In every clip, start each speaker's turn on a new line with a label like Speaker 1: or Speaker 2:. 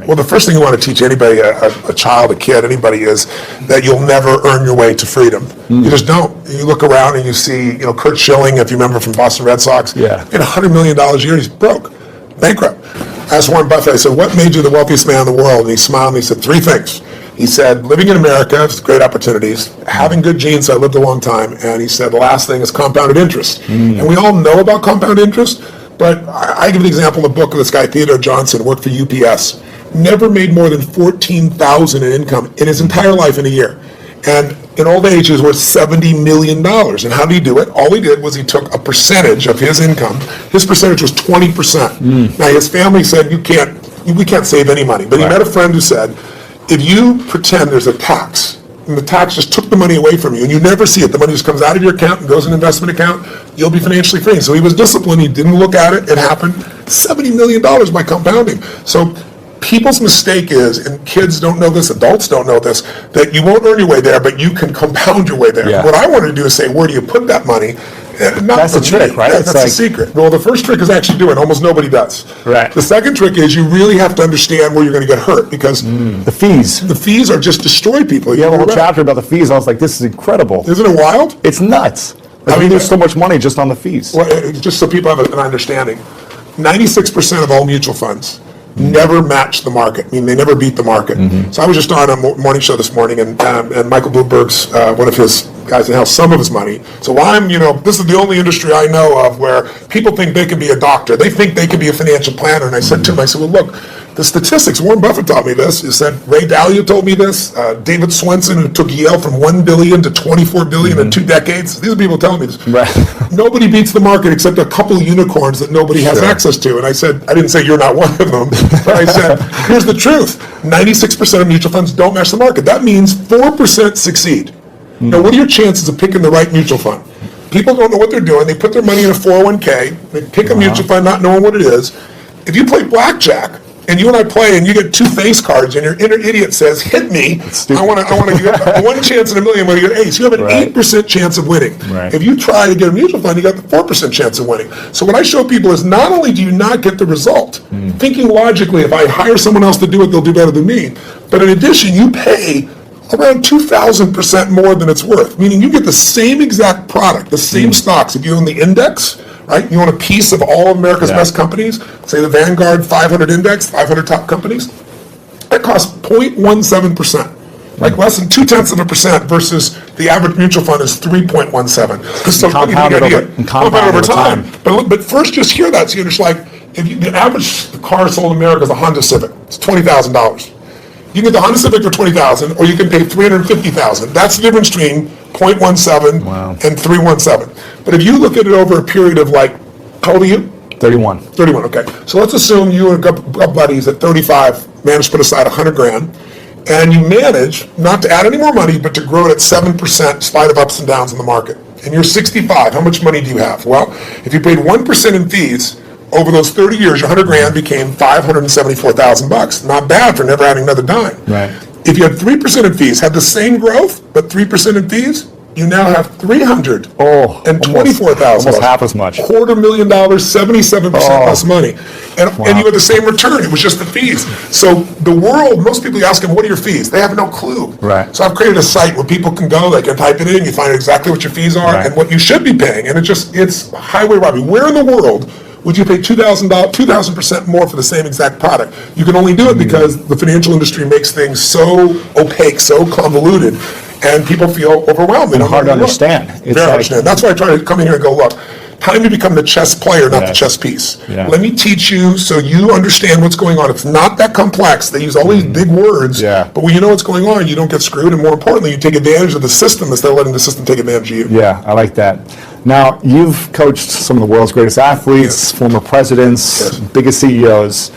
Speaker 1: Well, the first thing you want to teach anybody, a child, a kid, anybody, is that you'll never earn your way to freedom. You just don't. You look around and you see, Kurt Schilling, if you remember from Boston Red Sox, made $100 million a year. He's broke, bankrupt. I asked Warren Buffett, I said, what made you the wealthiest man in the world? And he smiled and he said, 3 things. He said, living in America, great opportunities, having good genes, so I lived a long time, and he said, the last thing is compounded interest. And we all know about compound interest, but I give the example in the book of this guy, Theodore Johnson, worked for UPS, never made more than $14,000 in income in his entire life in a year. And in old age, he was worth $70 million. And how did he do it? All he did was he took a percentage of his income. His percentage was 20%. Now, his family said, we can't save any money. But he met a friend who said, if you pretend there's a tax, and the tax just took the money away from you, and you never see it, the money just comes out of your account and goes in an investment account, you'll be financially free. So he was disciplined. He didn't look at it. It happened. $70 million by compounding. So people's mistake is, and kids don't know this, adults don't know this, that you won't earn your way there, but you can compound your way there. What I want to do is say, where do you put that money?
Speaker 2: That's the trick, right?
Speaker 1: That's the secret. Well, the first trick is actually doing it. Almost nobody does.
Speaker 2: Right.
Speaker 1: The second trick is you really have to understand where you're going to get hurt, because
Speaker 2: the fees.
Speaker 1: The fees are just destroy people.
Speaker 2: You have a whole chapter about the fees. I was like, this is incredible.
Speaker 1: Isn't it wild?
Speaker 2: It's nuts. I mean, there's so much money just on the fees.
Speaker 1: Well, just so people have an understanding, 96% of all mutual funds never match the market. I mean, they never beat the market. So I was just on a morning show this morning, and Michael Bloomberg's, one of his guys that has some of his money. So this is the only industry I know of where people think they can be a doctor. They think they can be a financial planner. And I said to him, well, look, the statistics, Warren Buffett taught me this. He said, Ray Dalio told me this. David Swenson, who took Yale from $1 billion to $24 billion in 2 decades. These are people telling me this.
Speaker 2: Right.
Speaker 1: Nobody beats the market except a couple of unicorns that nobody has access to. And I said, I didn't say you're not one of them, but I said, here's the truth. 96% of mutual funds don't match the market. That means 4% succeed. Now, what are your chances of picking the right mutual fund? People don't know what they're doing. They put their money in a 401k. They pick a mutual fund not knowing what it is. If you play blackjack, and you and I play, and you get 2 face cards, and your inner idiot says, hit me, I want to get 1 chance in a million when you get an ace. You have an 8% chance of winning. If you try to get a mutual fund, you got the 4% chance of winning. So what I show people is not only do you not get the result, thinking logically, if I hire someone else to do it, they'll do better than me, but in addition, you pay around 2,000% more than it's worth, meaning you get the same exact product, the same stocks. If you own the index, right, you own a piece of all of America's best companies, say the Vanguard 500 index, 500 top companies, that costs 0.17%, like less than 0.2% versus the average mutual fund is 3.17. So
Speaker 2: compounded over time.
Speaker 1: But first, just hear that, so you're just like, the average car sold in America is a Honda Civic. It's $20,000. You can get the Honda Civic for $20,000, or you can pay $350,000. That's the difference between 0.17 and 317. But if you look at it over a period of how old are you?
Speaker 2: 31.
Speaker 1: 31, okay. So let's assume you and a couple buddies at 35 managed to put aside $100,000, and you manage not to add any more money, but to grow it at 7% in spite of ups and downs in the market. And you're 65. How much money do you have? Well, if you paid 1% in fees, over those 30 years, your $100,000 became $574,000. Not bad for never adding another dime.
Speaker 2: Right.
Speaker 1: If you had 3% in fees, had the same growth, but 3% in fees, you now have $324,000.
Speaker 2: Almost half as much.
Speaker 1: $250,000, 77% less money. And you had the same return. It was just the fees. So the world, most people ask them, what are your fees? They have no clue.
Speaker 2: Right.
Speaker 1: So I've created a site where people can go, they can type it in, you find exactly what your fees are and what you should be paying. And it's highway robbery. Where in the world would you pay $2,000% more for the same exact product? You can only do it because the financial industry makes things so opaque, so convoluted, and people feel overwhelmed.
Speaker 2: And hard to understand.
Speaker 1: Very understand. That's why I try to come in here and go, look, time to become the chess player, not the chess piece. Let me teach you so you understand what's going on. It's not that complex. They use all these big words, but when you know what's going on, you don't get screwed, and more importantly, you take advantage of the system instead of letting the system take advantage of you.
Speaker 2: Yeah, I like that. Now, you've coached some of the world's greatest athletes, former presidents, biggest CEOs.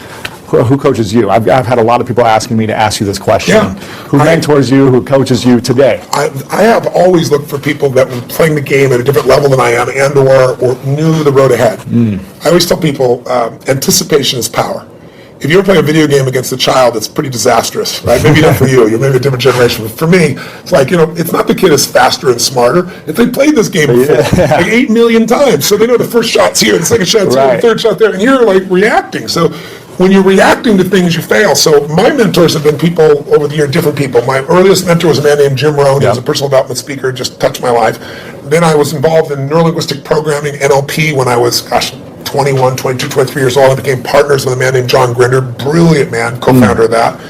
Speaker 2: Who coaches you? I've had a lot of people asking me to ask you this question. Who mentors you? Who coaches you today?
Speaker 1: I have always looked for people that were playing the game at a different level than I am and or knew the road ahead. I always tell people anticipation is power. If you ever play a video game against a child, it's pretty disastrous, right? Maybe not for you. You're maybe a different generation. But for me, it's like, it's not the kid is faster and smarter. If they played this game before, like 8 million times, so they know the first shot's here, the second shot's here, the third shot there, and you're like reacting. So when you're reacting to things, you fail. So my mentors have been people over the year, different people. My earliest mentor was a man named Jim Rohn. He was a personal development speaker, just touched my life. Then I was involved in neurolinguistic programming, NLP, when I was, 21, 22, 23 years old. I became partners with a man named John Grinder, brilliant man, co-founder of that.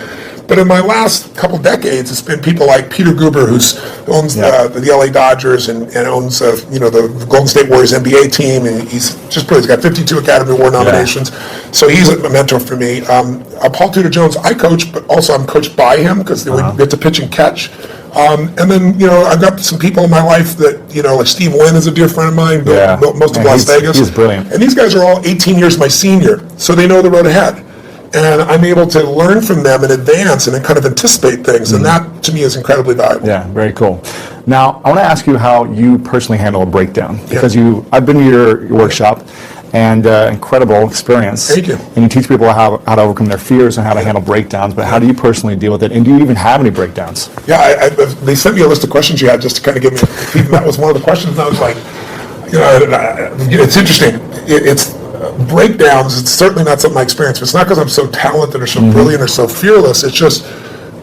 Speaker 1: But in my last couple decades, it's been people like Peter Guber, who owns the LA Dodgers and owns the Golden State Warriors NBA team, and he's just brilliant. He's got 52 Academy Award nominations, so he's a mentor for me. Paul Tudor Jones, I coach, but also I'm coached by him because we get to pitch and catch. And then, I've got some people in my life that, like Steve Wynn is a dear friend of mine, built most of Las Vegas.
Speaker 2: He's brilliant.
Speaker 1: And these guys are all 18 years my senior, so they know the road ahead. And I'm able to learn from them in advance and then kind of anticipate things. And that, to me, is incredibly valuable.
Speaker 2: Yeah, very cool. Now, I want to ask you how you personally handle a breakdown. Because I've been to your workshop, and incredible experience.
Speaker 1: Thank you.
Speaker 2: And you teach people how to overcome their fears and how to handle breakdowns. But how do you personally deal with it? And do you even have any breakdowns?
Speaker 1: Yeah, they sent me a list of questions you had just to kind of give me, that was one of the questions. And I was like, it's interesting. It's breakdowns, it's certainly not something I experience. It's not because I'm so talented or so brilliant or so fearless. It's just,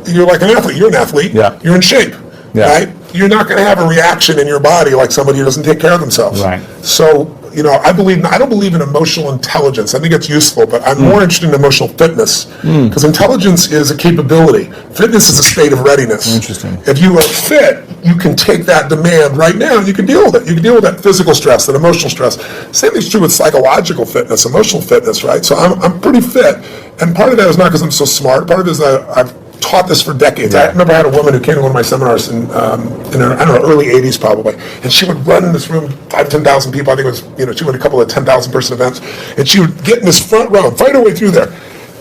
Speaker 1: you're like an athlete. You're an athlete. Yeah. You're in shape, right? You're not going to have a reaction in your body like somebody who doesn't take care of themselves.
Speaker 2: Right.
Speaker 1: So, I don't believe in emotional intelligence. I think it's useful, but I'm more interested in emotional fitness, because intelligence is a capability. Fitness is a state of readiness.
Speaker 2: Interesting.
Speaker 1: If you are fit, you can take that demand right now and you can deal with it. You can deal with that physical stress, that emotional stress. Same thing's true with psychological fitness, emotional fitness, right? So I'm pretty fit, and part of that is not because I'm so smart. Part of it is that I've taught this for decades. I remember I had a woman who came to one of my seminars in early 80s probably, and she would run in this room, 10,000 people. I think it was, she went a couple of 10,000 person events, and she would get in this front row and fight her way through there.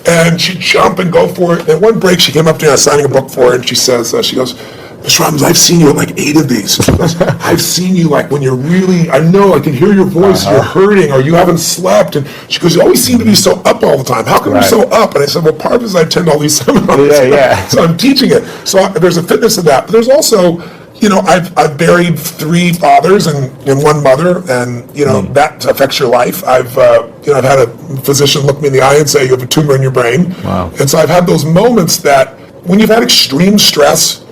Speaker 1: And she'd jump and go for it. And at one break, she came up to me, I was signing a book for her, and she says, she goes, Mr. Robbins, I've seen you at like 8 of these. She goes, I've seen you like when you're really, I know, I can hear your voice, you're hurting, or you haven't slept. And she goes, you always seem to be so up all the time. How come you're so up? And I said, well, part of it is I attend all these seminars. So I'm teaching it. So there's a fitness to that. But there's also, I've buried 3 fathers and 1 mother, and, that affects your life. I've had a physician look me in the eye and say, you have a tumor in your brain.
Speaker 2: Wow.
Speaker 1: And so I've had those moments that when you've had extreme stress,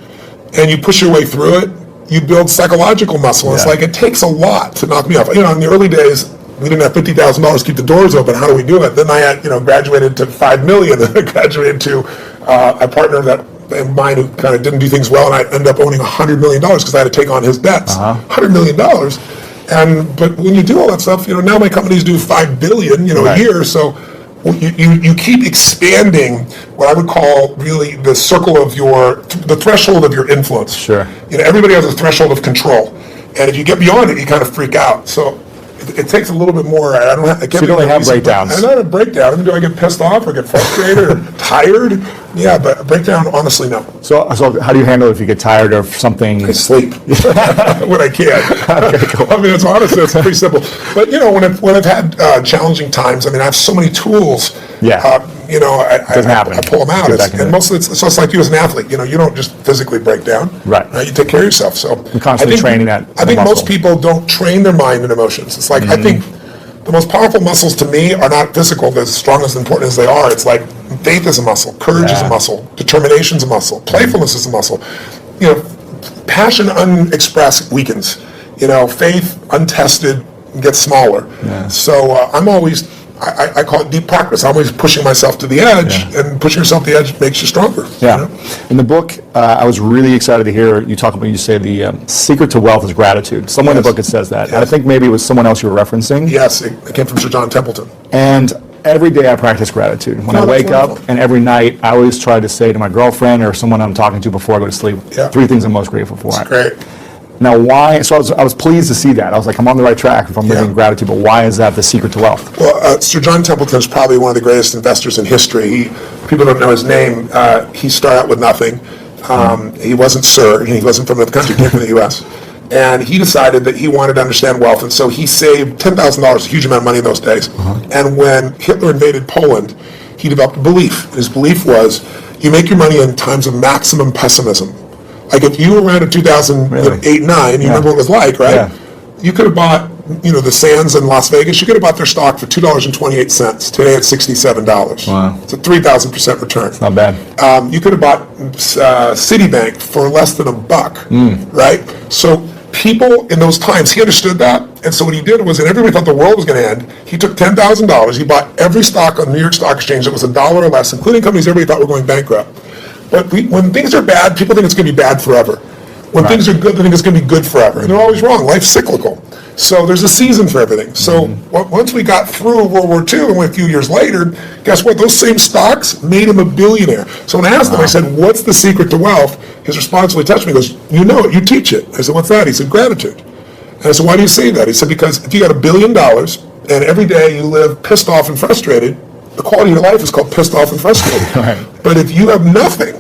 Speaker 1: and you push your way through it, you build psychological muscle. It's like, it takes a lot to knock me off. In the early days, we didn't have $50,000 to keep the doors open. How do we do it? Then I had, graduated to $5 million, and I graduated to a partner of mine who kind of didn't do things well, and I ended up owning $100 million because I had to take on his debts. $100 million. But when you do all that stuff, now my companies do $5 billion, a year. So you keep expanding what I would call really the circle of the threshold of your influence.
Speaker 2: Sure.
Speaker 1: Everybody has a threshold of control, and if you get beyond it, you kind of freak out. So it takes a little bit more. I can't.
Speaker 2: So you don't have breakdowns.
Speaker 1: I don't have a breakdown. I mean, do I get pissed off or get frustrated or tired? Yeah, but a breakdown, honestly, no.
Speaker 2: So how do you handle it if you get tired of something?
Speaker 1: I sleep when I can.
Speaker 2: Okay, cool.
Speaker 1: I mean, it's honestly, it's pretty simple. But when I've had challenging times, I mean, I have so many tools.
Speaker 2: Yeah.
Speaker 1: I pull them out. And mostly, it's like you as an athlete. You don't just physically break down.
Speaker 2: Right.
Speaker 1: You take care of yourself. So
Speaker 2: you're constantly training that.
Speaker 1: I think most people don't train their mind and emotions. It's like I think the most powerful muscles to me are not physical. They're as strong as important as they are. It's like faith is a muscle, courage is a muscle, determination is a muscle, playfulness is a muscle. Passion unexpressed weakens. Faith untested gets smaller. Yeah. So I'm always, I call it deep practice. I'm always pushing myself to the edge, and pushing yourself to the edge makes you stronger.
Speaker 2: Yeah. In the book, I was really excited to hear you talk about, you say the secret to wealth is gratitude. Somewhere in the book it says that. And I think maybe it was someone else you were referencing.
Speaker 1: Yes, it came from Sir John Templeton.
Speaker 2: And every day I practice gratitude. When I wake up, and every night, I always try to say to my girlfriend or someone I'm talking to before I go to sleep, 3 things I'm most grateful for.
Speaker 1: That's great.
Speaker 2: Now, why? So I was pleased to see that. I was like, I'm on the right track if I'm living in gratitude. But why is that the secret to wealth?
Speaker 1: Well, Sir John Templeton is probably one of the greatest investors in history. People don't know his name. He started out with nothing. He wasn't Sir. He wasn't from the country. He came from the U.S. And he decided that he wanted to understand wealth, and so he saved $10,000, a huge amount of money in those days. And when Hitler invaded Poland, he developed a belief. His belief was, you make your money in times of maximum pessimism. Like if you were around in 2008-9, you remember what it was like, right? Yeah. You could have bought the Sands in Las Vegas, you could have bought their stock for $2.28. Today it's $67.
Speaker 2: Wow.
Speaker 1: It's a 3,000% return.
Speaker 2: Not bad.
Speaker 1: You could have bought Citibank for less than $1, right? So people in those times, he understood that. And so what he did was, and everybody thought the world was going to end, he took $10,000, he bought every stock on the New York Stock Exchange that was $1 or less, including companies everybody thought were going bankrupt. But when things are bad, people think it's going to be bad forever. When things are good, they think it's going to be good forever. And they're always wrong. Life's cyclical. So there's a season for everything. So once we got through World War II and went a few years later, guess what? Those same stocks made him a billionaire. So when I asked him, I said, what's the secret to wealth? His response really touched me. He goes, you know it, you teach it. I said, what's that? He said, gratitude. And I said, why do you say that? He said, because if you got $1 billion and every day you live pissed off and frustrated, the quality of your life is called pissed off and frustrated. But if you have nothing,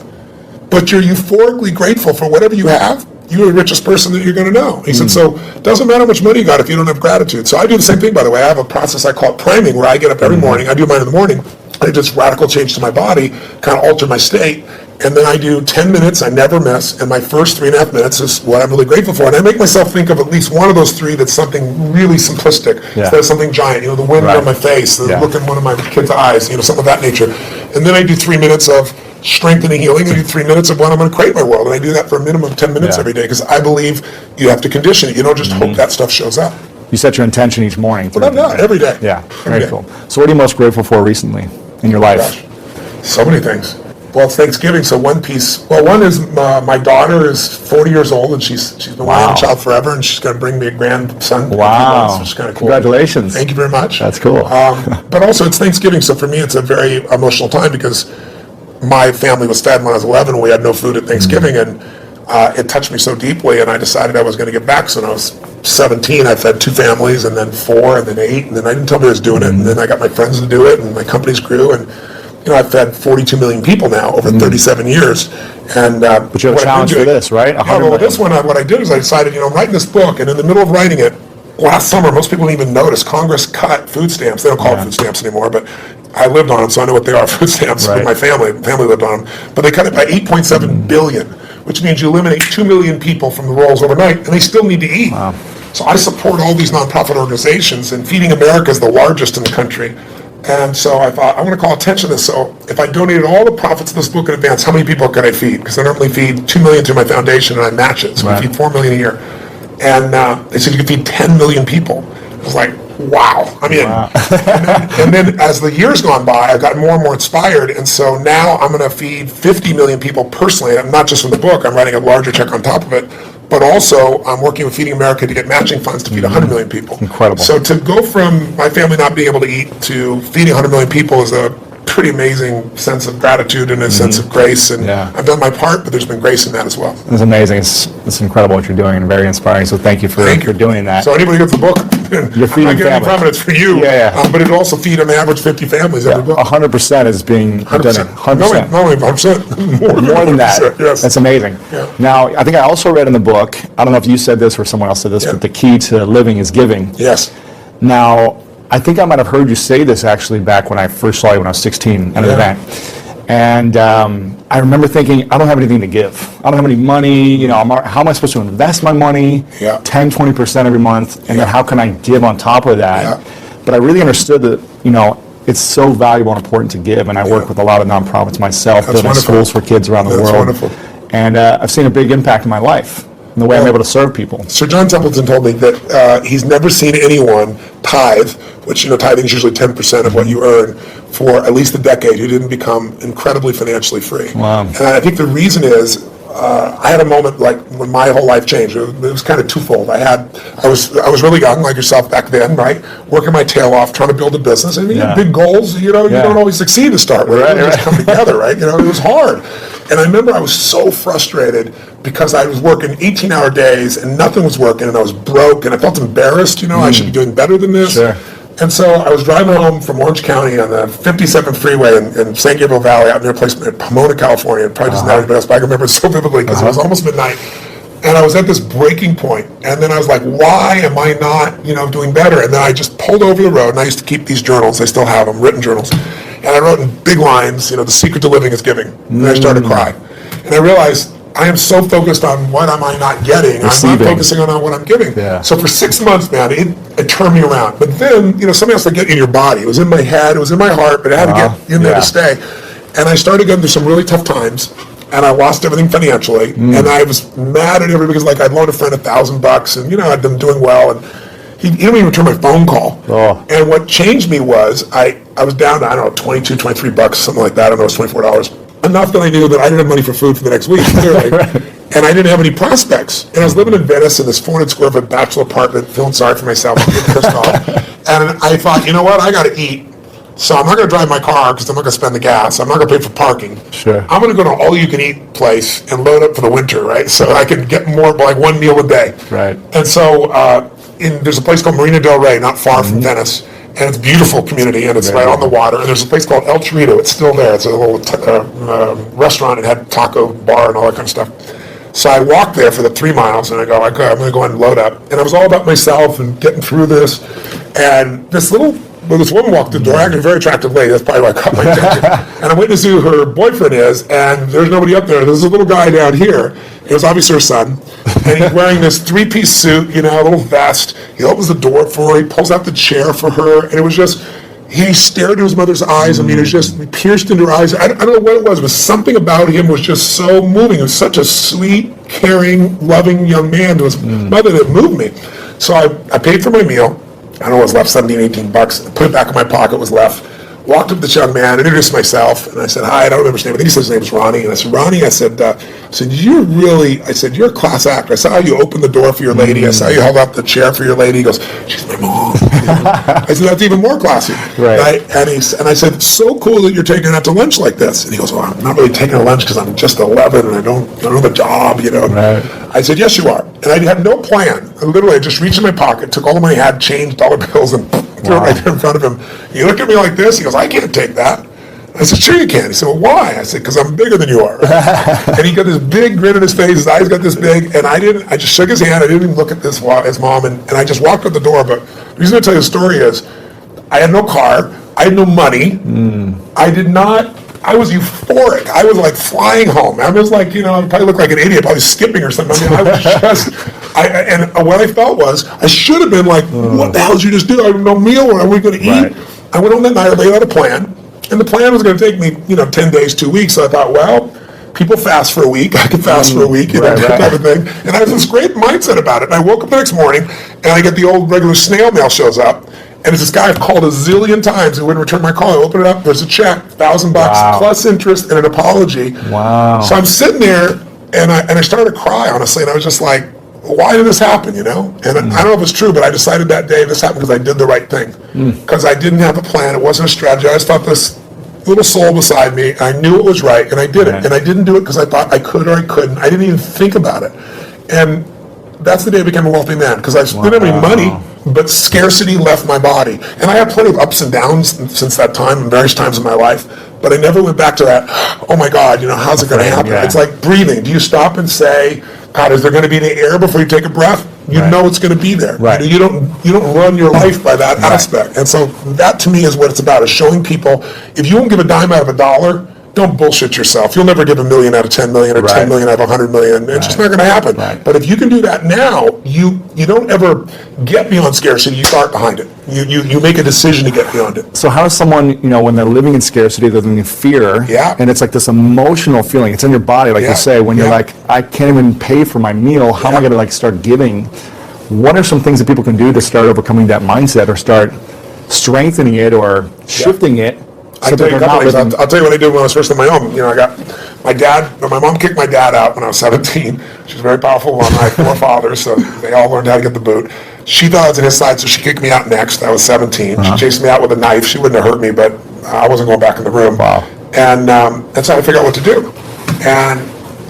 Speaker 1: but you're euphorically grateful for whatever you have, you're the richest person that you're going to know. He said, so it doesn't matter how much money you got if you don't have gratitude. So I do the same thing, by the way. I have a process I call it priming, where I get up every morning. I do mine in the morning. I just radical change to my body, kind of alter my state. And then I do 10 minutes, I never miss. And my first 3.5 minutes is what I'm really grateful for. And I make myself think of at least one of those three that's something really simplistic, instead of something giant. The wind on my face, the look in one of my kids' eyes, something of that nature. And then I do 3 minutes of strengthening, healing. I do 3 minutes of what I'm going to create my world. And I do that for a minimum of 10 minutes every day, because I believe you have to condition it. You don't just hope that stuff shows up.
Speaker 2: You set your intention each morning.
Speaker 1: Well, not every day.
Speaker 2: Yeah, very cool. So what are you most grateful for recently in your life?
Speaker 1: So many things. Well, it's Thanksgiving, so one is my daughter is 40 years old, and she's been wanting a child forever, and she's going to bring me a grandson.
Speaker 2: Wow.
Speaker 1: Which is kind of cool.
Speaker 2: Congratulations.
Speaker 1: Thank you very much.
Speaker 2: That's cool.
Speaker 1: But also it's Thanksgiving, so for me it's a very emotional time, because my family was fed when I was 11, and we had no food at Thanksgiving, and it touched me so deeply, and I decided I was going to get back. So when I was 17, I fed 2 families, and then 4, and then 8, and then I didn't tell me I was doing it, and then I got my friends to do it, and my companies grew, and I've fed 42 million people now over 37 years. And
Speaker 2: but you have a challenge for this, right?
Speaker 1: Well, this one, what I did is I decided, I'm writing this book, and in the middle of writing it, last summer, most people didn't even notice, Congress cut food stamps. They don't call it food stamps anymore, but I lived on them, so I know what they are, food stamps, with my family. Family lived on them. But they cut it by 8.7 billion, which means you eliminate 2 million people from the rolls overnight, and they still need to eat.
Speaker 2: Wow.
Speaker 1: So I support all these nonprofit organizations, and Feeding America is the largest in the country. And so I thought, I want to call attention to this. So if I donated all the profits of this book in advance, how many people could I feed? Because I normally feed 2 million through my foundation, and I match it. So we feed 4 million a year. And they said you could feed 10 million people. I was like, wow. I mean, and then as the years gone by, I've gotten more and more inspired. And so now I'm going to feed 50 million people personally. I'm not just from the book. I'm writing a larger check on top of it. But also, I'm working with Feeding America to get matching funds to feed 100 million people.
Speaker 2: Incredible.
Speaker 1: So to go from my family not being able to eat to feeding 100 million people is a pretty amazing sense of gratitude and a sense of grace. And I've done my part, but there's been grace in that as well.
Speaker 2: It's amazing. It's incredible what you're doing, and very inspiring. So thank you for doing that.
Speaker 1: So anybody who gets the book,
Speaker 2: you're feeding
Speaker 1: I'm not getting from it, it's for you. But it'll also feed an average 50 families every book.
Speaker 2: 100% is being done. 100%.
Speaker 1: Not only 100%.
Speaker 2: More than that.
Speaker 1: Yes.
Speaker 2: That's amazing. Now, I think I also read in the book, I don't know if you said this or someone else said this, but the key to living is giving.
Speaker 1: Yes.
Speaker 2: Now, I think I might have heard you say this actually back when I first saw you when I was 16 at an event. And I remember thinking, I don't have anything to give. I don't have any money. How am I supposed to invest my money? 10, 20% every month. And then how can I give on top of that? But I really understood that, it's so valuable and important to give. And I work with a lot of nonprofits myself, building schools for kids around the world.
Speaker 1: Wonderful.
Speaker 2: And I've seen a big impact in my life, in the way I'm able to serve people.
Speaker 1: Sir John Templeton told me that he's never seen anyone tithe, which, tithing is usually 10% of what you earn, for at least a decade, who didn't become incredibly financially free.
Speaker 2: Wow.
Speaker 1: And I think the reason is, I had a moment like when my whole life changed. It was kind of twofold. I was really young, like yourself back then, right? Working my tail off, trying to build a business. And you have big goals, you don't always succeed to start with. They just come together, right? It was hard. And I remember I was so frustrated because I was working 18-hour days and nothing was working, and I was broke, and I felt embarrassed. I should be doing better than this.
Speaker 2: Sure.
Speaker 1: And so I was driving home from Orange County on the 57th freeway in San Gabriel Valley, out near a place in Pomona, California. It probably doesn't know anybody else, but I remember it so vividly because it was almost midnight. And I was at this breaking point. And then I was like, why am I not, doing better? And then I just pulled over the road, and I used to keep these journals. I still have them, written journals. And I wrote in big lines, the secret to living is giving. And I started to cry. And I realized I am so focused on what am I not getting.
Speaker 2: Receiving.
Speaker 1: I'm not focusing on what I'm giving.
Speaker 2: Yeah.
Speaker 1: So for 6 months, man, it turned me around. But then, something else to get in your body. It was in my head, it was in my heart, but it had to get in there to stay. And I started going through some really tough times, and I lost everything financially. And I was mad at everybody because, like, I'd loaned a friend $1,000, and I'd been doing well, and he didn't even return my phone call. And what changed me was I was down to, I don't know, $22, $23, something like that. I don't know, it was $24. Enough that I knew that I didn't have money for food for the next week, clearly. And I didn't have any prospects. And I was living in Venice in this 400 square foot bachelor apartment, feeling sorry for myself, getting pissed off. And I thought, you know what, I got to eat. So I'm not going to drive my car because I'm not going to spend the gas. I'm not going to pay for parking.
Speaker 2: Sure. I'm
Speaker 1: going to go to an all-you-can-eat place and load up for the winter, right? So I can get more, like one meal a day.
Speaker 2: Right.
Speaker 1: And so there's a place called Marina del Rey, not far from Venice. And it's a beautiful community, and it's right on the water. And there's a place called El Chorito. It's still there. It's a little restaurant. It had taco bar and all that kind of stuff. So I walked there for the 3 miles, and I go, okay, I'm going to go and load up. And it was all about myself and getting through this. And this woman walked the door, actually a very attractive lady. That's probably why I caught my attention. And I'm waiting to see who her boyfriend is, and there's nobody up there. There's a little guy down here. It was obviously her son. And he's wearing this 3-piece suit, a little vest. He opens the door for her. He pulls out the chair for her. And it was just, he stared into his mother's eyes. I mean, it was just, he pierced into her eyes. I don't know what it was, but something about him was just so moving. He was such a sweet, caring, loving young man to his mother that moved me. So I paid for my meal. I don't know what was left, $17, $18. Put it back in my pocket, what was left. Walked up to this young man, introduced myself, and I said, hi, I don't remember his name. I think he said his name was Ronnie. And I said, Ronnie, I said, you're a class act. I saw how you opened the door for your lady. I saw how you held up the chair for your lady. He goes, she's my mom. I said, that's even more classy. Right. And I said, it's so cool that you're taking her out to lunch like this. And he goes, well, I'm not really taking her lunch because I'm just 11 and I don't have a job, Right. I said, yes, you are. And I had no plan. I just reached in my pocket, took all the money I had, changed dollar bills, and threw it right there in front of him. He looked at me like this. He goes, I can't take that. I said, sure you can. He said, well, why? I said, because I'm bigger than you are. And he got this big grin on his face. His eyes got this big. And I just shook his hand. I didn't even look at his mom. And I just walked out the door. But the reason I tell you the story is I had no car. I had no money. I was euphoric. I was like flying home. I was like, I probably looked like an idiot, probably skipping or something. I mean, I was just, and what I felt was, I should have been like, what the hell did you just do? I have no meal. What are we going to eat? Right. I went home that night, I laid out a plan. And the plan was going to take me, 10 days, 2 weeks. So I thought, well, people fast for a week. I could fast for a week, that type of thing. And I had this great mindset about it. And I woke up the next morning, and I get the old regular snail mail shows up. And it's this guy I've called a zillion times who wouldn't return my call. I open it up, there's a check, $1,000 plus interest and an apology.
Speaker 2: Wow. So
Speaker 1: I'm sitting there, and I started to cry, honestly. And I was just like, why did this happen, And I don't know if it's true, but I decided that day this happened because I did the right thing. Because I didn't have a plan. It wasn't a strategy. I just thought this little soul beside me, I knew it was right, and I did it. And I didn't do it because I thought I could or I couldn't. I didn't even think about it. And that's the day I became a wealthy man, because I didn't have any money, but scarcity left my body. And I had plenty of ups and downs since that time, in various times in my life, but I never went back to that, oh my God, how's it going to happen? It's like breathing. Do you stop and say, God, is there going to be any air before you take a breath? You know it's going to be there. Right. You don't run your life by that aspect. And so that to me is what it's about, is showing people, if you won't give a dime out of a dollar, don't bullshit yourself. You'll never give $1 million out of 10 million or 10 million out of 100 million. It's just not going to happen. Right. But if you can do that now, you don't ever get beyond scarcity. You start behind it. You make a decision to get beyond it.
Speaker 2: So how does someone, when they're living in scarcity, they're living in fear, and it's like this emotional feeling. It's in your body, like you say, when you're like, I can't even pay for my meal. How am I going to start giving? What are some things that people can do to start overcoming that mindset, or start strengthening it, or shifting it?
Speaker 1: I'll tell you a couple things. I'll tell you what I did when I was first on my own. I got my mom kicked my dad out when I was 17. She was a very powerful woman. I had 4 fathers, so they all learned how to get the boot. She thought I was on his side, so she kicked me out next. I was 17. She chased me out with a knife. She wouldn't have hurt me, but I wasn't going back in the room.
Speaker 2: Wow.
Speaker 1: And that's how I figured out what to do. And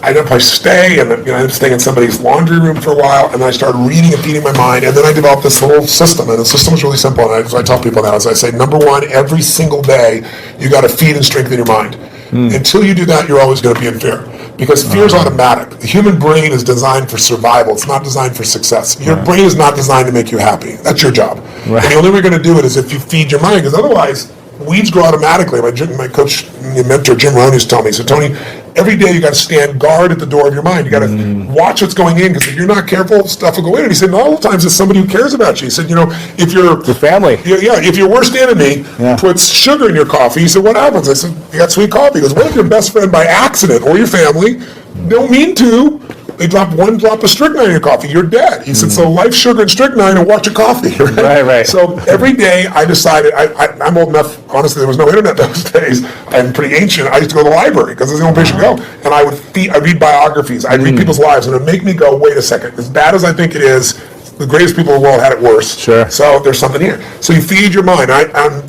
Speaker 1: I ended up, I stay, and I ended up staying in somebody's laundry room for a while, and then I started reading and feeding my mind, and then I developed this whole system, and the system was really simple, and I tell people now, as I say, number one, every single day, you got to feed and strengthen your mind. Until you do that, you're always going to be in fear, because fear is automatic. The human brain is designed for survival. It's not designed for success. Your brain is not designed to make you happy. That's your job. Right. And the only way you're going to do it is if you feed your mind, because otherwise, weeds grow automatically. My coach, my mentor, Jim Rohn, used to tell me, so Tony, every day you got to stand guard at the door of your mind. You got to watch what's going in, because if you're not careful, stuff will go in. And he said, all the times it's somebody who cares about you. He said, if your
Speaker 2: family,
Speaker 1: if your worst enemy puts sugar in your coffee, he said, what happens? I said, you got sweet coffee. He goes, what if your best friend by accident, or your family, don't mean to, they drop one drop of strychnine in your coffee, you're dead. He said, so life, sugar, and strychnine, and watch your coffee.
Speaker 2: Right.
Speaker 1: So every day I decided, I'm old enough, honestly, there was no internet those days. I'm pretty ancient. I used to go to the library, because it's the only place you go. And I'd read biographies. I'd read people's lives, and it would make me go, wait a second, as bad as I think it is, the greatest people in the world had it worse.
Speaker 2: Sure.
Speaker 1: So there's something here. So you feed your mind.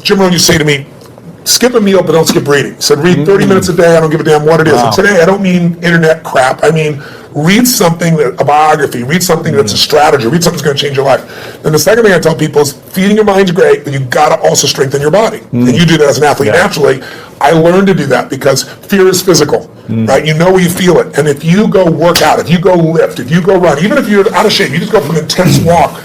Speaker 1: Jim Rohn used to say to me, skip a meal, but don't skip reading. He said, read 30 minutes a day. I don't give a damn what it is. And today, I don't mean internet crap. I mean, read something, a biography, read something that's a strategy, read something that's going to change your life. And the second thing I tell people is, feeding your mind's great, but you've got to also strengthen your body. And you do that as an athlete naturally. I learned to do that because fear is physical, right? You know where you feel it. And if you go work out, if you go lift, if you go run, even if you're out of shape, you just go for an intense walk,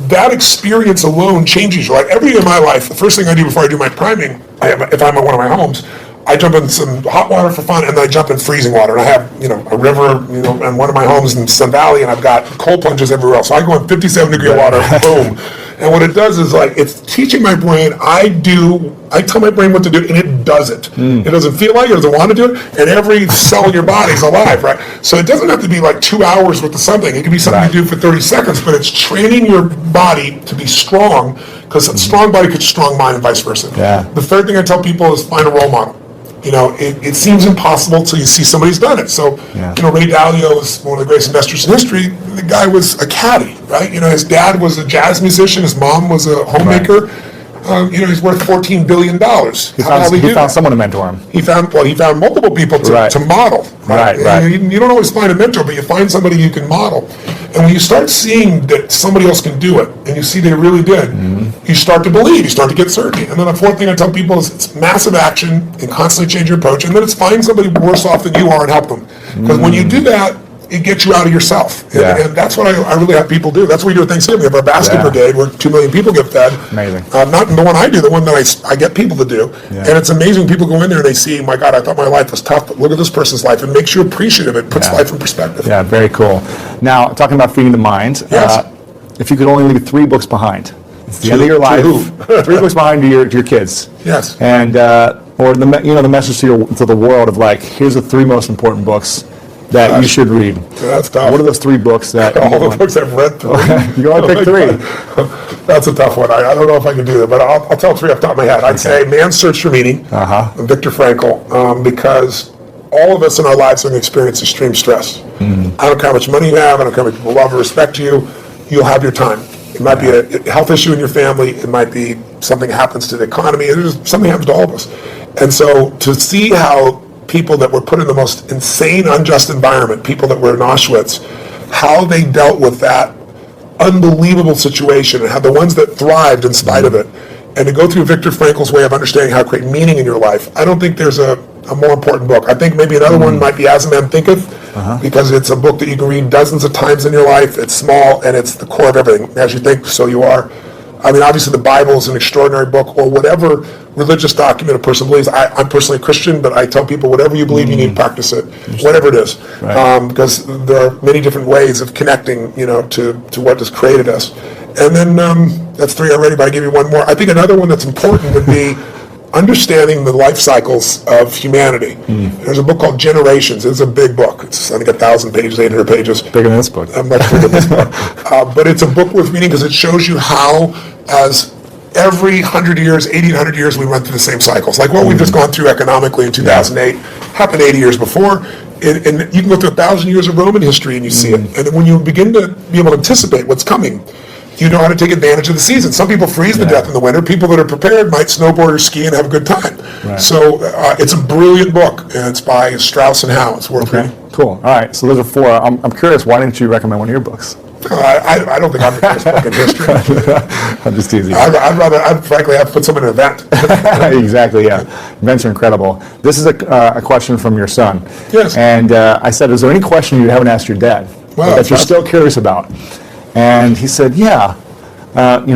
Speaker 1: that experience alone changes your life. Every day of my life, the first thing I do before I do my priming, if I'm at one of my homes, I jump in some hot water for fun, and then I jump in freezing water. And I have, a river, in one of my homes in Sun Valley, and I've got cold plunges everywhere else. So I go in 57-degree water, boom. And what it does is, it's teaching my brain, I tell my brain what to do, and it does it. It doesn't feel like it, doesn't want to do it, and every cell in your body is alive, right? So it doesn't have to be 2 hours worth of something. It can be something you do for 30 seconds, but it's training your body to be strong, because a strong body creates a strong mind, and vice versa. The third thing I tell people is find a role model. It seems impossible until you see somebody who's done it. So, Ray Dalio is one of the greatest investors in history. The guy was a caddy, right? His dad was a jazz musician. His mom was a homemaker. He's worth $14 billion.
Speaker 2: He found someone to mentor him.
Speaker 1: He found multiple people to model.
Speaker 2: Right.
Speaker 1: You don't always find a mentor, but you find somebody you can model. And when you start seeing that somebody else can do it, and you see they really did, you start to believe, you start to get certainty. And then the fourth thing I tell people is it's massive action and constantly change your approach, and then it's find somebody worse off than you are and help them. Because when you do that, it gets you out of yourself. And that's what I really have people do. That's what we do at Thanksgiving. We have our basket brigade where 2 million people get fed.
Speaker 2: Amazing.
Speaker 1: Not the one I do, the one that I get people to do. And it's amazing. People go in there and they see, my God, I thought my life was tough, but look at this person's life. It makes you appreciative. It puts life in perspective.
Speaker 2: Yeah, very cool. Now, talking about feeding the mind, if you could only leave 3 books behind, it's the end of your life. 3 books behind to your kids.
Speaker 1: Yes.
Speaker 2: And or the message to the world of here's the 3 most important books that you should read.
Speaker 1: That's tough.
Speaker 2: What are those 3 books that
Speaker 1: all the books I've read through?
Speaker 2: You only pick 3.
Speaker 1: That's a tough one. I don't know if I can do that, but I'll tell 3 off the top of my head. I'd say Man's Search for Meaning, Viktor Frankl, because all of us in our lives are going to experience extreme stress. I don't care how much money you have, I don't care how much people love or respect you, you'll have your time. It might be a health issue in your family, it might be something happens to the economy, something happens to all of us. And so to see how people that were put in the most insane, unjust environment, people that were in Auschwitz, how they dealt with that unbelievable situation, and how the ones that thrived in spite of it, and to go through Viktor Frankl's way of understanding how to create meaning in your life. I don't think there's a more important book. I think maybe another one might be As a Man Thinketh, because it's a book that you can read dozens of times in your life. It's small, and it's the core of everything. As you think, so you are. I mean, obviously the Bible is an extraordinary book, or whatever religious document a person believes. I'm personally a Christian, but I tell people whatever you believe, you need to practice it, whatever it is. Because there are many different ways of connecting, to what has created us. And then that's 3 already, but I'll give you one more. I think another one that's important would be understanding the life cycles of humanity. There's a book called Generations. It's a big book. It's, I think, 1,000 pages, 800 pages.
Speaker 2: Bigger than this book.
Speaker 1: Much bigger than this book. But it's a book with meaning because it shows you how, as every 100 years, 80, 100 years, we run through the same cycles. Like what we've just gone through economically in 2008 happened 80 years before. And you can go through 1,000 years of Roman history and you see it. And then when you begin to be able to anticipate what's coming, you know how to take advantage of the season. Some people freeze to death in the winter. People that are prepared might snowboard or ski and have a good time. So it's a brilliant book, and it's by Strauss and Howe. It's worth reading.
Speaker 2: Cool. All right. So those are 4. I'm curious. Why didn't you recommend one of your books?
Speaker 1: I don't think I'm the best book in history.
Speaker 2: I'm just teasing.
Speaker 1: I'd frankly have put some in an event.
Speaker 2: Exactly. Yeah. Events are incredible. This is a question from your son.
Speaker 1: Yes.
Speaker 2: And I said, is there any question you haven't asked your dad that you're still curious about? And he said, yeah.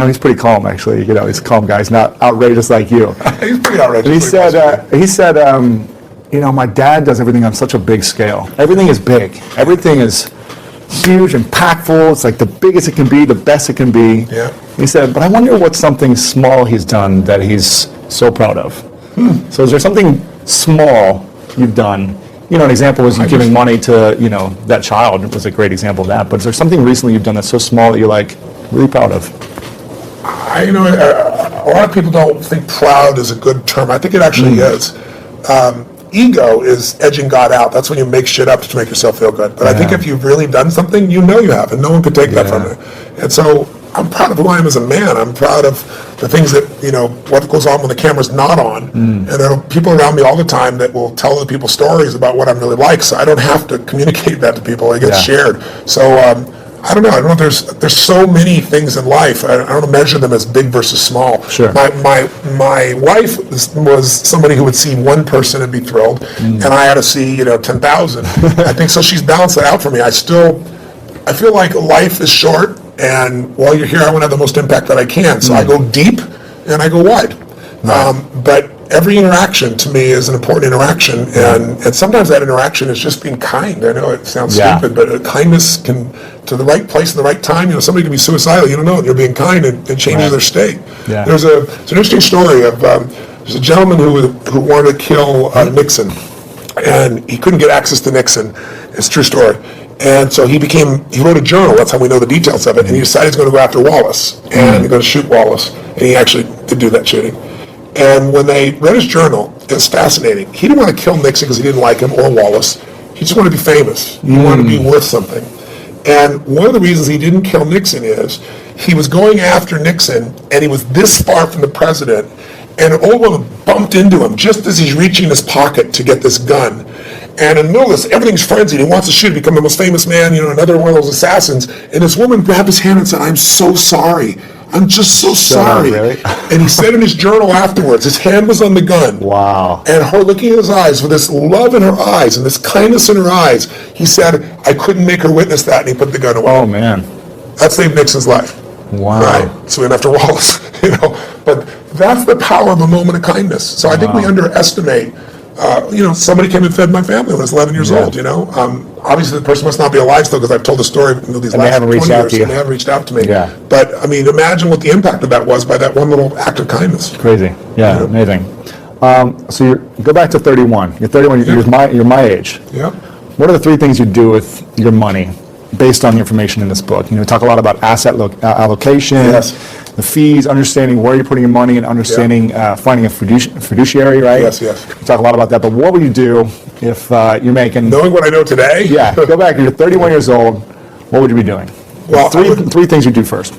Speaker 2: He's pretty calm, actually. He's a calm guy. He's not outrageous like you.
Speaker 1: He's pretty outrageous.
Speaker 2: And he said, my dad does everything on such a big scale. Everything is big. Everything is huge, impactful. It's like the biggest it can be, the best it can be.
Speaker 1: Yeah.
Speaker 2: He said, but I wonder what's something small he's done that he's so proud of. So is there something small you've done? An example was you giving money to, that child. It was a great example of that. But is there something recently you've done that's so small that you're like really proud of?
Speaker 1: A lot of people don't think proud is a good term. I think it actually is. Ego is edging God out. That's when you make shit up to make yourself feel good. But I think if you've really done something, you have, and no one could take that from you. And so I'm proud of who I am as a man. I'm proud of the things that, what goes on when the camera's not on. And there are people around me all the time that will tell other people stories about what I'm really like. So I don't have to communicate that to people. It gets shared. So I don't know. There's so many things in life. I don't measure them as big versus small.
Speaker 2: Sure.
Speaker 1: My wife was somebody who would see one person and be thrilled, and I had to see 10,000. I think so. She's balanced that out for me. I feel like life is short, and while you're here, I want to have the most impact that I can. So I go deep and I go wide. Right. But every interaction to me is an important interaction, and sometimes that interaction is just being kind. I know it sounds stupid, but kindness can, to the right place at the right time. Somebody can be suicidal, you don't know, and you're being kind and changing their state. Yeah. It's an interesting story of there's a gentleman who wanted to kill Nixon, and he couldn't get access to Nixon. It's a true story. And so he wrote a journal, that's how we know the details of it, and he decided he's going to go after Wallace, and he's going to shoot Wallace, and he actually did do that shooting. And when they read his journal, it was fascinating. He didn't want to kill Nixon because he didn't like him or Wallace. He just wanted to be famous. He wanted to be worth something. And one of the reasons he didn't kill Nixon is he was going after Nixon, and he was this far from the president, and an old woman bumped into him just as he's reaching his pocket to get this gun. And in the middle of this, everything's frenzied. He wants to shoot, become the most famous man, another one of those assassins. And this woman grabbed his hand and said, "I'm so sorry. I'm just so sorry."
Speaker 2: Really?
Speaker 1: And he said in his journal afterwards, his hand was on the gun.
Speaker 2: Wow.
Speaker 1: And her looking in his eyes with this love in her eyes and this kindness in her eyes, he said, "I couldn't make her witness that," and he put the gun away.
Speaker 2: Oh, man.
Speaker 1: That saved Nixon's life.
Speaker 2: Wow.
Speaker 1: Right? So we went after Wallace, But that's the power of a moment of kindness. So I think we underestimate, somebody came and fed my family when I was 11 years old, Obviously, the person must not be alive still because I've told the story these last 20 years, and they haven't reached out to me.
Speaker 2: Yeah.
Speaker 1: But, imagine what the impact of that was by that one little act of kindness.
Speaker 2: Crazy. Yeah, amazing. So you go back to 31. You're 31, you're my age.
Speaker 1: Yeah.
Speaker 2: What are the three things you do with your money based on the information in this book? We talk a lot about asset allocation, the fees, understanding where you're putting your money, and understanding finding a fiduciary, right?
Speaker 1: Yes.
Speaker 2: We talk a lot about that, but what would you do if you're making...
Speaker 1: Knowing what I know today?
Speaker 2: Yeah, go back, you're 31 years old, what would you be doing?
Speaker 1: Well,
Speaker 2: three things you do first.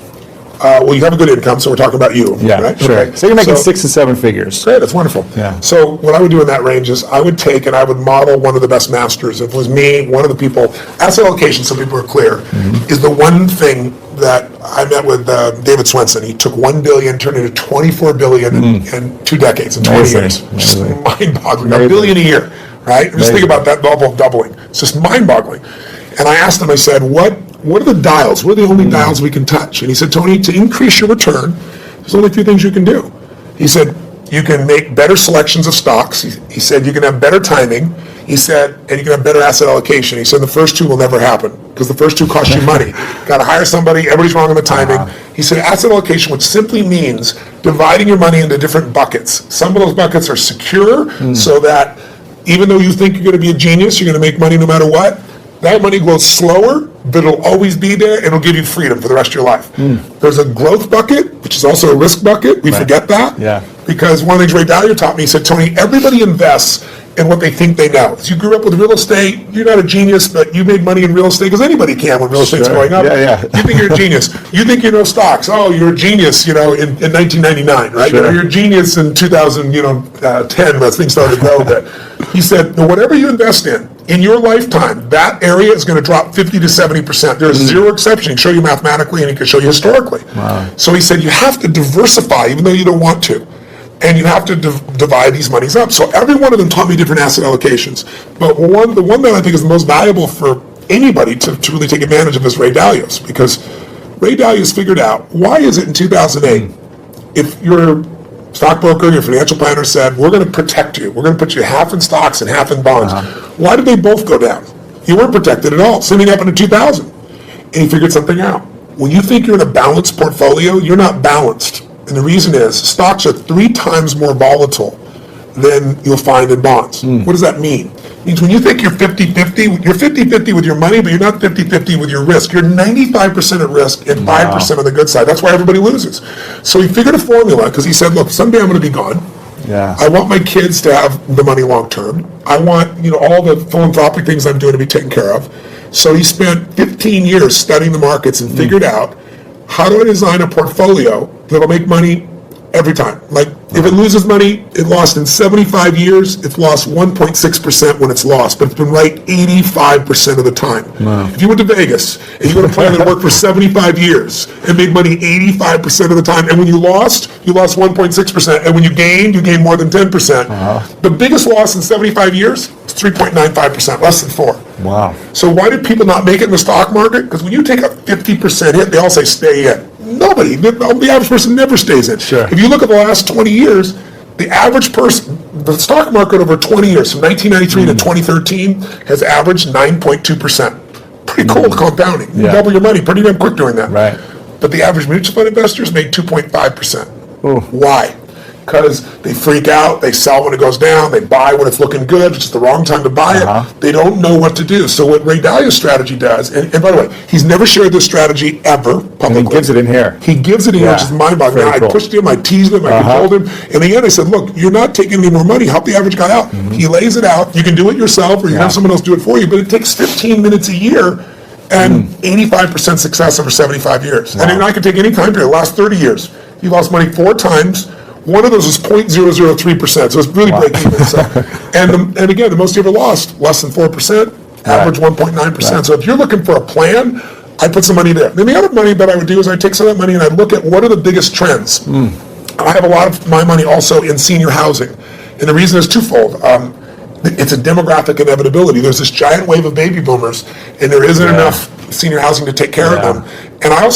Speaker 1: Well, you have a good income, so we're talking about you, right?
Speaker 2: Sure.
Speaker 1: Okay.
Speaker 2: So you're making 6 to 7 figures.
Speaker 1: Great, that's wonderful.
Speaker 2: Yeah.
Speaker 1: So what I would do in that range is I would take and I would model one of the best masters. If it was me, one of the people, asset allocation, so people are clear, is the one thing that I met with David Swenson. He took $1 billion, turned it into $24 billion in 2 decades, in 20 years. Just mind-boggling. $1 billion a year, right? Just think about that level of doubling. It's just mind-boggling. And I asked him, I said, what are the dials? What are the only dials we can touch? And he said, Tony, to increase your return, there's only a few things you can do. He said, you can make better selections of stocks. He said, you can have better timing. He said, and you can have better asset allocation. He said, the first two will never happen because the first two cost you money. Got to hire somebody. Everybody's wrong on the timing. He said, asset allocation, which simply means dividing your money into different buckets. Some of those buckets are secure so that even though you think you're going to be a genius, you're going to make money no matter what. That money grows slower, but it'll always be there, and it'll give you freedom for the rest of your life. There's a growth bucket, which is also a risk bucket. We forget that.
Speaker 2: Yeah.
Speaker 1: Because one of the things Ray Dalio taught me, he said, Tony, everybody invests in what they think they know. If you grew up with real estate, you're not a genius, but you made money in real estate, because anybody can when real estate's going up. You think you're a genius. You think you know stocks. Oh, you're a genius, in 1999, right? You're a genius in 2010 when things started to grow a bit. He said, whatever you invest in your lifetime, that area is going to drop 50 to 70%. There's zero exception. He can show you mathematically, and he can show you historically. So he said, you have to diversify, even though you don't want to. And you have to divide these monies up. So every one of them taught me different asset allocations. But the one that I think is the most valuable for anybody to really take advantage of is Ray Dalio's. Because Ray Dalio's figured out, why is it in 2008, if you're stockbroker, your financial planner said, we're going to protect you. We're going to put you half in stocks and half in bonds. Why did they both go down? You weren't protected at all. Same thing happened in 2000. And he figured something out. When you think you're in a balanced portfolio, you're not balanced. And the reason is stocks are 3 times more volatile than you'll find in bonds. What does that mean? It means when you think you're 50-50, you're 50-50 with your money, but you're not 50-50 with your risk. You're 95% at risk and 5% on the good side. That's why everybody loses. So he figured a formula because he said, look, someday I'm going to be gone.
Speaker 2: Yeah.
Speaker 1: I want my kids to have the money long term. I want, all the philanthropic things I'm doing to be taken care of. So he spent 15 years studying the markets and figured out, how do I design a portfolio that'll make money every time? Like, if it loses money, it lost in 75 years, it's lost 1.6% when it's lost, but it's been right 85% of the time. Wow. If you went to Vegas and you went to a plan that worked for 75 years and made money 85% of the time, and when you lost 1.6%, and when you gained more than 10%. The biggest loss in 75 years is 3.95%, less than 4.
Speaker 2: Wow.
Speaker 1: So why did people not make it in the stock market? Because when you take a 50% hit, they all say stay in. Nobody, the average person never stays in.
Speaker 2: Sure.
Speaker 1: If you look at the last 20 years, the average person, the stock market over 20 years, from 1993 to 2013, has averaged 9.2%. Pretty cool compounding. You double your money pretty damn quick doing that.
Speaker 2: Right.
Speaker 1: But the average mutual fund investors made 2.5%. Why? Because they freak out, they sell when it goes down, they buy when it's looking good, it's just the wrong time to buy it. They don't know what to do. So what Ray Dalio's strategy does, and by the way, he's never shared this strategy ever publicly.
Speaker 2: And he gives it in here.
Speaker 1: He gives it in here, which is mind-boggling. I pushed him, I teased him, I controlled him. In the end, I said, look, you're not taking any more money, help the average guy out. He lays it out, you can do it yourself, or you can have someone else do it for you, but it takes 15 minutes a year, and 85% success over 75 years. And I can take any time period, the last 30 years. He lost money 4 times. One of those was 0.003%, so it's really break even. So, and again, the most you ever lost, less than 4%, average 1.9%. So if you're looking for a plan, I put some money there. Then the other money that I would do is I take some of that money and I look at what are the biggest trends. I have a lot of my money also in senior housing, and the reason is twofold. It's a demographic inevitability. There's this giant wave of baby boomers, and there isn't enough senior housing to take care of them. And I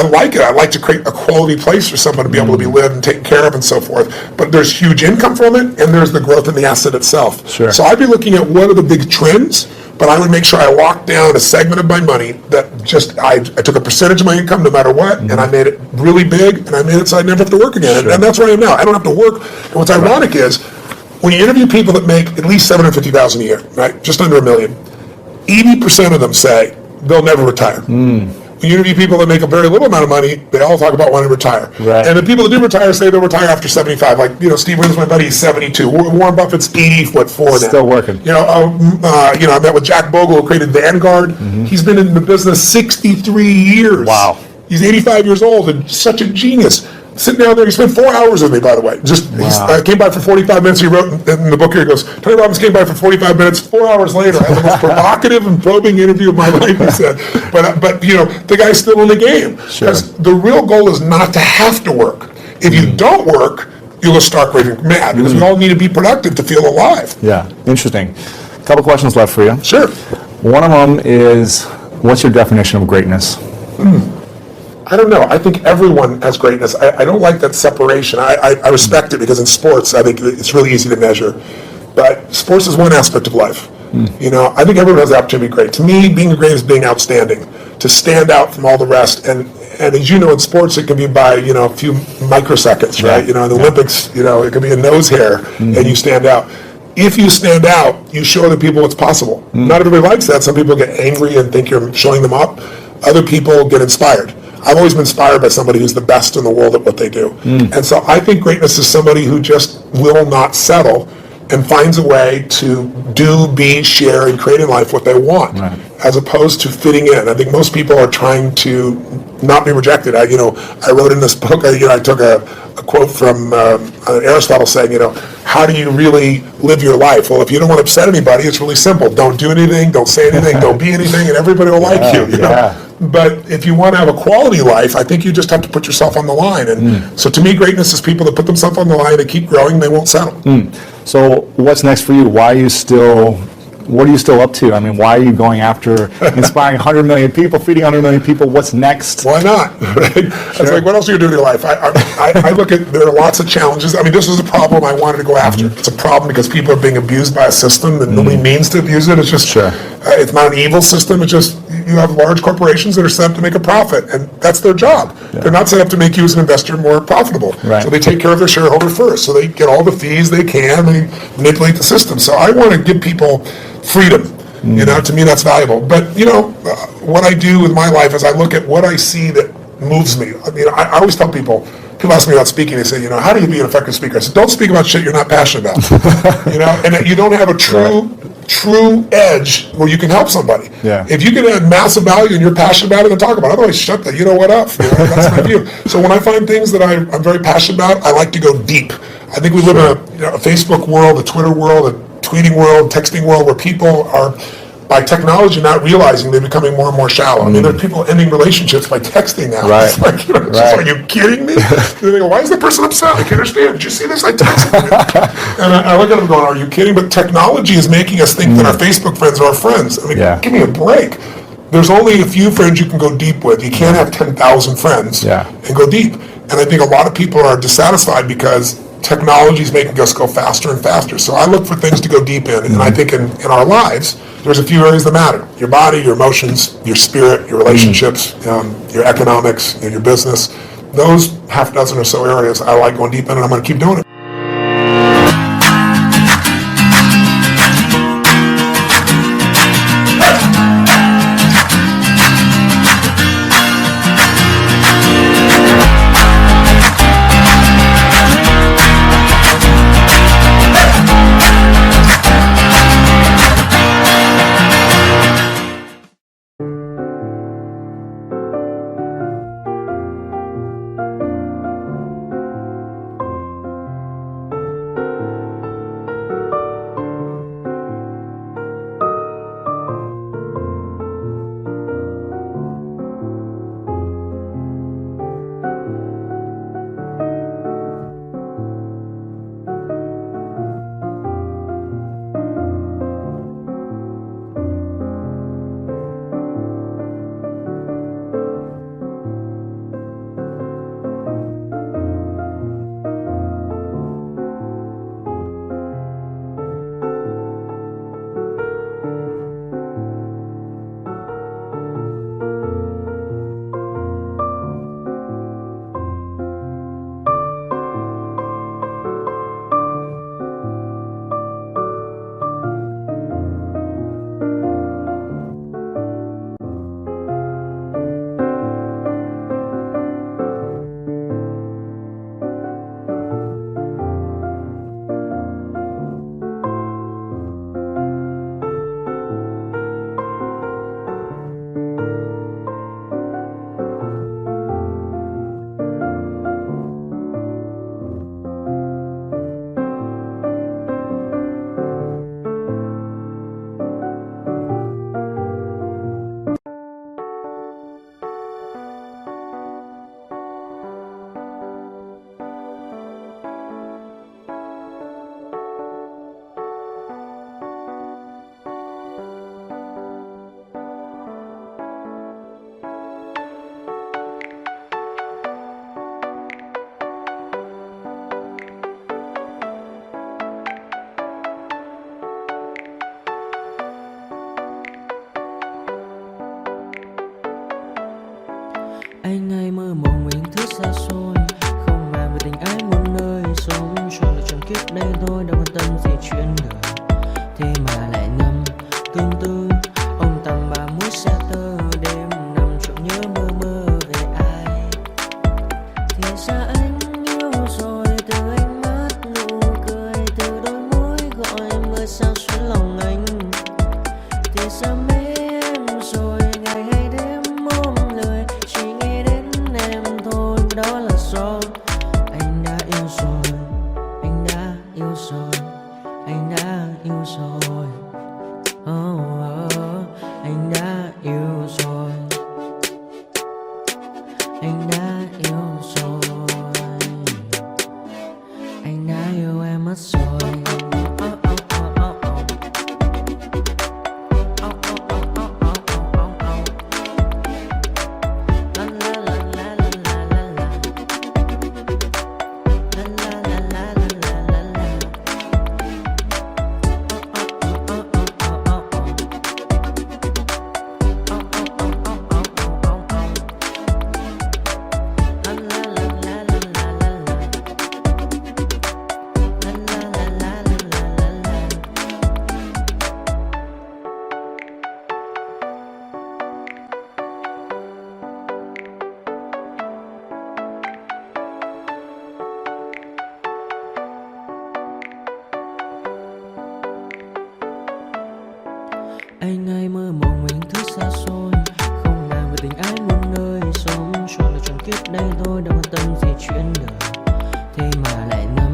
Speaker 1: like it. I like to create a quality place for someone to be able to be lived and taken care of and so forth. But there's huge income from it, and there's the growth in the asset itself.
Speaker 2: Sure.
Speaker 1: So I'd be looking at what are the big trends, but I would make sure I locked down a segment of my money that just, I took a percentage of my income no matter what, and I made it really big, and I made it so I never have to work again. Sure. And that's where I am now. I don't have to work. And what's ironic is, when you interview people that make at least $750,000 a year, right, just under $1 million, 80% of them say they'll never retire. When you interview people that make a very little amount of money, they all talk about wanting to retire. Right. And the people that do retire say they'll retire after 75. Like, Steve Williams, my buddy, he's 72. Warren Buffett's 80-4 now.
Speaker 2: Still working.
Speaker 1: I met with Jack Bogle, who created Vanguard. He's been in the business 63 years.
Speaker 2: Wow.
Speaker 1: He's 85 years old and such a genius. Sitting down there, he spent 4 hours with me, by the way. He came by for 45 minutes. He wrote in the book here, he goes, Tony Robbins came by for 45 minutes. 4 hours later, I had the most provocative and probing interview of my life, he said. But the guy's still in the game. Because the real goal is not to have to work. If you don't work, you'll go stark raving mad. Because we all need to be productive to feel alive.
Speaker 2: Yeah, interesting. A couple questions left for you.
Speaker 1: Sure.
Speaker 2: One of them is, what's your definition of greatness?
Speaker 1: I don't know. I think everyone has greatness. I don't like that separation. I respect it because in sports, I think it's really easy to measure. But sports is one aspect of life. I think everyone has the opportunity to be great. To me, being great is being outstanding, to stand out from all the rest. And as you know, in sports, it can be by, a few microseconds, right? In the Olympics, it can be a nose hair and you stand out. If you stand out, you show other people what's possible. Not everybody likes that. Some people get angry and think you're showing them up. Other people get inspired. I've always been inspired by somebody who's the best in the world at what they do. And so I think greatness is somebody who just will not settle and finds a way to do, be, share, and create in life what they want, as opposed to fitting in. I think most people are trying to not be rejected. I wrote in this book, I took a quote from Aristotle saying, how do you really live your life? Well, if you don't want to upset anybody, it's really simple. Don't do anything, don't say anything, don't be anything, and everybody will like you. You know? But if you want to have a quality life, I think you just have to put yourself on the line. And so to me, greatness is people that put themselves on the line, they keep growing, they won't settle.
Speaker 2: So what's next for you? Why are you still What are you still up to? I mean, why are you going after inspiring 100 million people, feeding 100 million people? What's next?
Speaker 1: Why not? Right? It's like, what else are you doing in your life? I look at, there are lots of challenges. I mean, this is a problem I wanted to go after. It's a problem because people are being abused by a system that nobody means to abuse it. It's just, it's not an evil system. It's just, you have large corporations that are set up to make a profit, and that's their job. They're not set up to make you as an investor more profitable. So they take care of their shareholder first. So they get all the fees they can. They manipulate the system. So I want to give people freedom. You know, to me that's valuable. But, you know, what I do with my life is I look at what I see that moves me. I mean, I always tell people ask me about speaking, they say, you know, how do you be an effective speaker? I said, don't speak about shit you're not passionate about. You know, and that you don't have a true edge where you can help somebody. If you can add massive value and you're passionate about it, then talk about it. Otherwise, shut that, you know what up. You know, that's my view. So when I find things that I'm very passionate about, I like to go deep. I think we live in a Facebook world, a Twitter world, a tweeting world, texting world, where people are, by technology, not realizing they're becoming more and more shallow. I mean, there are people ending relationships by texting now. It's like, you know, just, are you kidding me? They go, why is the person upset? I can't understand. Did you see this? I texted you. And I look at them going, are you kidding? But technology is making us think that our Facebook friends are our friends. I mean, give me a break. There's only a few friends you can go deep with. You can't have 10,000 friends and go deep. And I think a lot of people are dissatisfied because technology is making us go faster and faster. So I look for things to go deep in. And I think in our lives, there's a few areas that matter. Your body, your emotions, your spirit, your relationships, your economics, your business. Those half dozen or so areas I like going deep in, and I'm going to keep doing it.
Speaker 3: Anh hay mơ mộng mình thức xa xôi, không màng về tình ái muôn nơi, sống cho là trọn kiếp đây thôi, đâu quan tâm gì chuyện đời. Thế mà lại ngâm tương tư, ông tầm bà mũi xe tơ, đêm nằm trộm nhớ mơ mơ về ai. Thì ra anh yêu rồi, từ ánh mắt nụ cười, từ đôi môi gọi mưa sao xuyến lòng anh. Thì ra mê em rồi, ngày hay đêm ôm lời, chỉ nghĩ đến em thôi, đó là do anh đã yêu rồi, anh đã yêu rồi, anh đã Anh ai mơ mộng mình thứ xa xôi, không màng về tình ái muôn nơi, sống cho là trọn kiếp đây thôi, đâu quan tâm gì chuyện đời, thế mà lại nằm